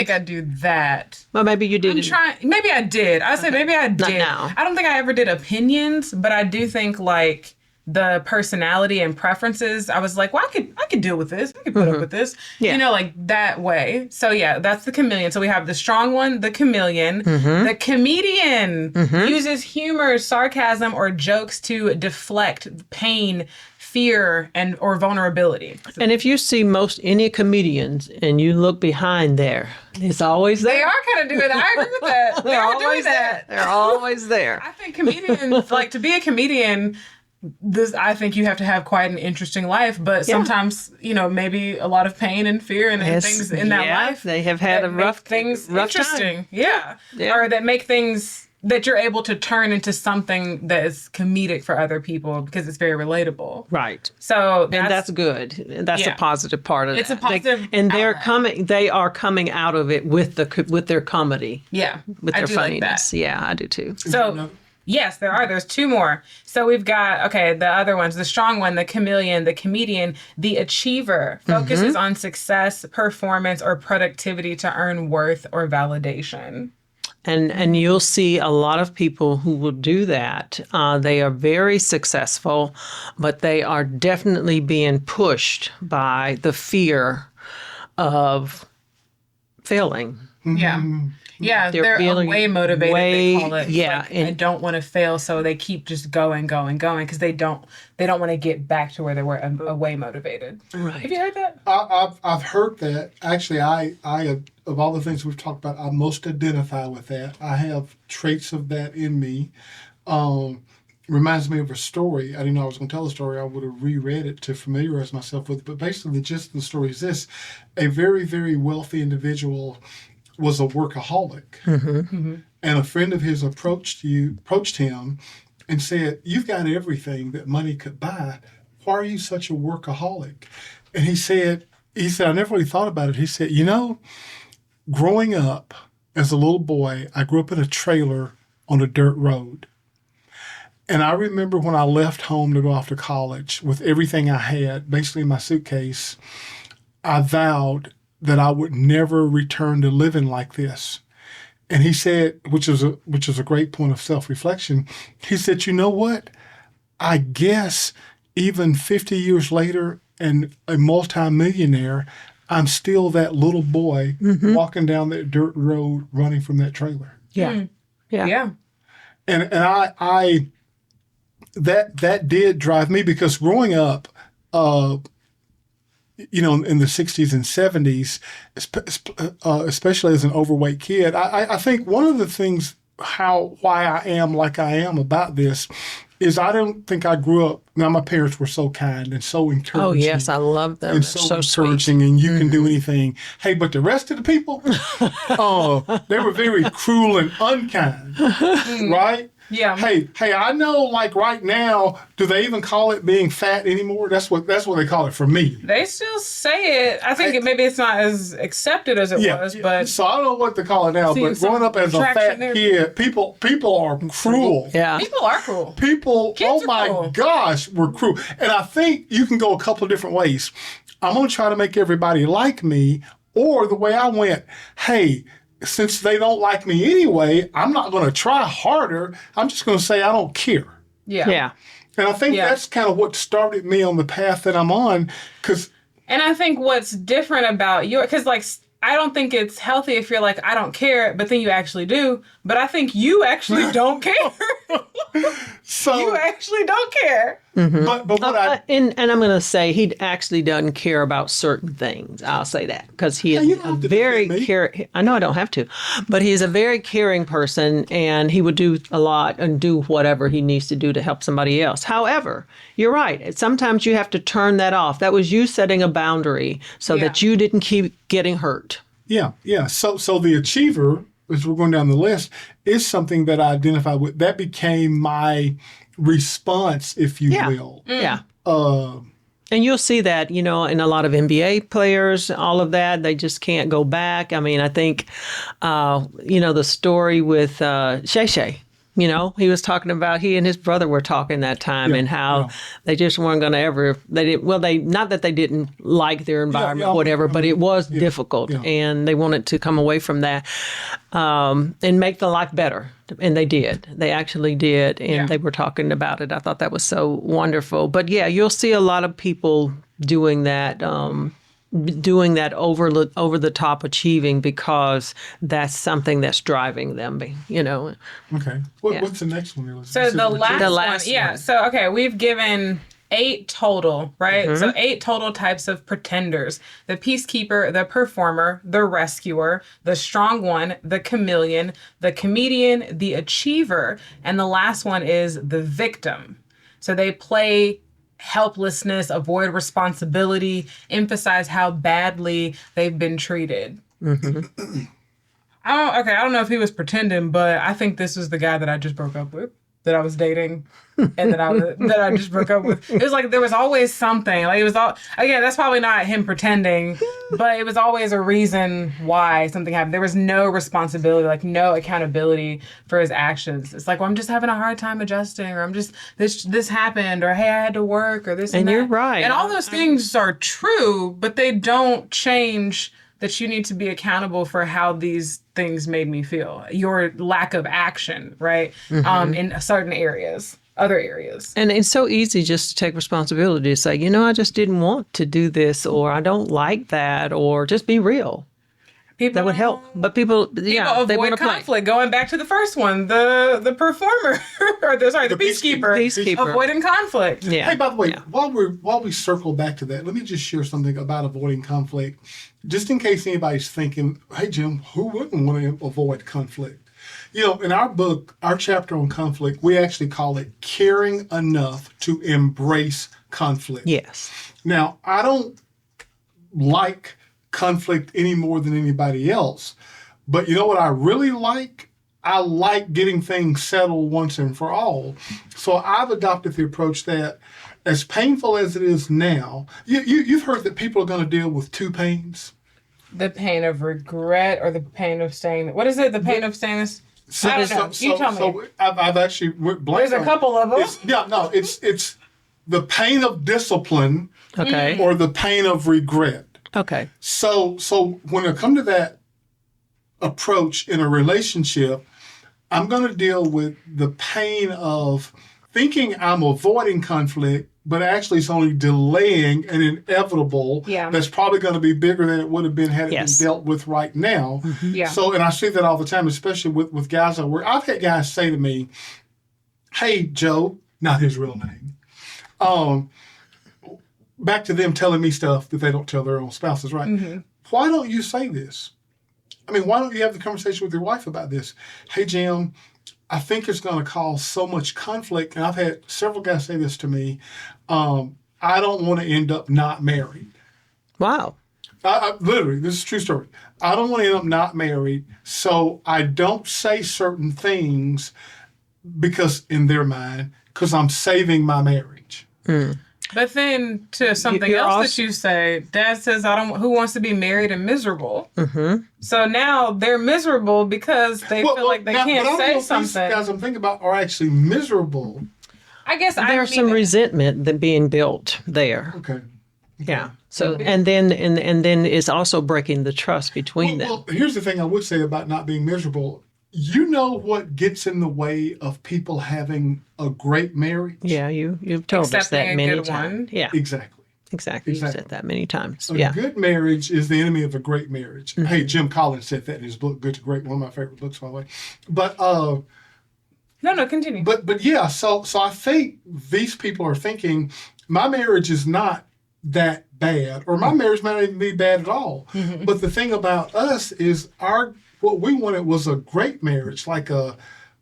think I do that. Well, maybe you did. Maybe I did. I say maybe I did. Not now. I don't think I ever did opinions, but I do think like the personality and preferences, I was like, well, I could deal with this. I could put up with this. Yeah. You know, like that way. So yeah, that's the chameleon. So we have the strong one, the chameleon. The comedian uses humor, sarcasm, or jokes to deflect pain, fear, or vulnerability. And if you see any comedians and you look behind there, it's always there. They are kind of doing that. I agree with that. They are doing that. They're always there. I think comedians, like to be a comedian, I think you have to have quite an interesting life, but sometimes, you know, maybe a lot of pain and fear and things in that life. They have had a rough interesting. time. Yeah. Or that make things that you're able to turn into something that is comedic for other people because it's very relatable. Right. So that's good. That's a positive part of it. It's a positive They are coming out of it with their comedy. Yeah. With their funniness. Like that. Yeah, I do too. So yes, there's two more. So we've got, the other ones, the strong one, the chameleon, the comedian, the achiever, focuses on success, performance, or productivity to earn worth or validation. And you'll see a lot of people who will do that. They are very successful, but they are definitely being pushed by the fear of failing. Yeah. Yeah, they're way motivated, they call it. Yeah. Like, I don't want to fail, so they keep just going, because they don't want to get back to where they were way motivated. Right. Have you heard that? I've heard that. Actually, I of all the things we've talked about, I most identify with that. I have traits of that in me. Reminds me of a story. I didn't know I was going to tell a story. I would have reread it to familiarize myself with it. But basically, the gist of the story is this. A very, very wealthy individual was a workaholic. And a friend of his approached him and said, "You've got everything that money could buy. Why are you such a workaholic?" And he said, I never really thought about it. He said, growing up as a little boy, I grew up in a trailer on a dirt road. And I remember when I left home to go off to college with everything I had, basically in my suitcase, I vowed that I would never return to living like this. And he said, which is a great point of self-reflection, he said, you know what? I guess even 50 years later and a multimillionaire, I'm still that little boy walking down that dirt road running from that trailer. Yeah. Yeah. And I that did drive me because growing up, in the 60s and 70s, especially as an overweight kid, I think one of the things why I am like I am about this is I don't think I grew up. Now, my parents were so kind and so encouraging. Oh, yes, I love them. And so encouraging, sweet. and you can do anything. Hey, but the rest of the people, they were very cruel and unkind, right? Yeah. Hey, I know, like right now, do they even call it being fat anymore? That's what they call it for me. They still say it. I think maybe it's not as accepted as it was, but so I don't know what to call it now. But growing up as a fat kid, people are cruel. Yeah. People are cruel. People, Kids are my cruel. gosh, were cruel. And I think you can go a couple of different ways. I'm going to try to make everybody like me, or the way I went, hey, since they don't like me anyway, I'm not going to try harder. I'm just going to say I don't care. Yeah. Yeah. And I think that's kind of what started me on the path that I'm on. And I think what's different about because like, I don't think it's healthy if you're like, I don't care, but then you actually do. But I think you actually don't care. So you actually don't care. But what and I'm going to say he actually doesn't care about certain things. I'll say that because he is a very caring. I know I don't have to, but he is a very caring person, and he would do a lot and do whatever he needs to do to help somebody else. However, you're right. Sometimes you have to turn that off. That was you setting a boundary so that you didn't keep getting hurt. Yeah. So the achiever, as we're going down the list, is something that I identify with. That became my response, if you will. Yeah. And you'll see that, in a lot of NBA players, all of that, they just can't go back. I mean, I think, the story with Shay Shay, You know, he was talking about, he and his brother were talking that time, and how they just weren't going to ever, not that they didn't like their environment, whatever, but it was difficult, and they wanted to come away from that and make the life better. And they did. They actually did. And they were talking about it. I thought that was so wonderful. But yeah, you'll see a lot of people doing that over the top achieving, because that's something that's driving them, you know. Okay. What's the next one? So the last one. Yeah. So, okay, we've given 8 total, right? So 8 total types of pretenders: the peacekeeper, the performer, the rescuer, the strong one, the chameleon, the comedian, the achiever, and the last one is the victim. So they play helplessness, avoid responsibility, emphasize how badly they've been treated. I don't know if he was pretending, but I think this was the guy that I just broke up with, that I was dating, and that I just broke up with. It was like there was always something. Like, it was all, again, that's probably not him pretending, but it was always a reason why something happened. There was no responsibility, like no accountability for his actions. It's like, well, I'm just having a hard time adjusting, or I'm just this happened, or hey, I had to work, or this and that. You're right. And all those things are true, but they don't change that you need to be accountable for how these things made me feel. Your lack of action, right? In certain areas, other areas. And it's so easy just to take responsibility to say, you know, I just didn't want to do this, or I don't like that, or just be real. That would help. But people avoid they want to conflict. play. Going back to the first one, the performer, or the peacekeeper. Avoiding conflict. Yeah. Hey, by the way, while we circle back to that, let me just share something about avoiding conflict, just in case anybody's thinking, hey, Jim, who wouldn't want to avoid conflict? You know, in our book, our chapter on conflict, we actually call it Caring Enough to Embrace Conflict. Yes. Now, I don't like conflict any more than anybody else, but you know what I really like? I like getting things settled once and for all. So I've adopted the approach that, as painful as it is now, you've heard that people are going to deal with 2 pains. The pain of regret, or the pain of saying, what is it? The pain of saying this? I don't know. You tell me. So I've actually went blank. There's a couple of them. It's the pain of discipline, Okay. or the pain of regret. Okay. So when I come to that approach in a relationship, I'm going to deal with the pain of thinking I'm avoiding conflict, but actually it's only delaying an inevitable that's probably going to be bigger than it would have been had it been dealt with right now. So, and I see that all the time, especially with guys I work. I've had guys say to me, hey, Joe, not his real name, back to them telling me stuff that they don't tell their own spouses, right? Why don't you say this? I mean, why don't you have the conversation with your wife about this? Hey, Jim, I think it's going to cause so much conflict. And I've had several guys say this to me. I don't want to end up not married. Wow. I literally, this is a true story. I don't want to end up not married, so I don't say certain things because, in their mind, because I'm saving my marriage. But then to something else that you say, Dad says, who wants to be married and miserable? So now they're miserable because they feel like they can't say something. These guys I'm thinking about are actually miserable. I guess there's some resentment that being built there. Okay. Yeah. So and then it's also breaking the trust between them. Well, here's the thing I would say about not being miserable. You know what gets in the way of people having a great marriage? Yeah, you've told us that many times. Yeah. Exactly. You've said that many times. A good marriage is the enemy of a great marriage. Hey, Jim Collins said that in his book, Good to Great, one of my favorite books, by the way. But No, continue. But yeah, so I think these people are thinking my marriage is not that bad, or my marriage might not even be bad at all. But the thing about us is what we wanted was a great marriage, like a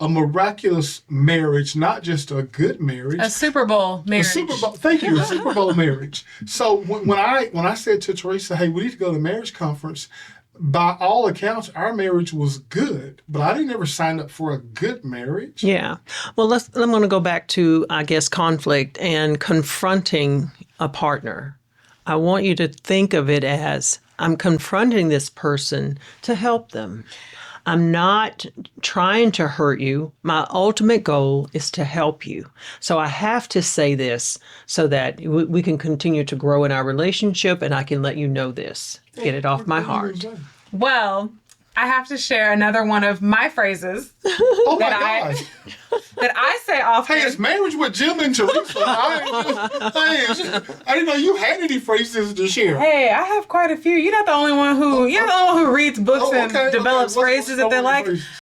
miraculous marriage, not just a good marriage. A Super Bowl marriage. Thank you, a Super Bowl marriage. So when I said to Teresa, hey, we need to go to the marriage conference, by all accounts, our marriage was good, but I didn't ever sign up for a good marriage. Yeah. Well, I'm going to go back to, I guess, conflict and confronting a partner. I want you to think of it as, I'm confronting this person to help them. I'm not trying to hurt you. My ultimate goal is to help you. So I have to say this so that we can continue to grow in our relationship, and I can let you know this. Get it off my heart. Well, I have to share another one of my phrases Oh my gosh. that I say often. Hey, it's Marriage with Jim and Teresa. I didn't know you had any phrases to share. Hey, I have quite a few. You're not the only one who reads books and develops phrases that they like.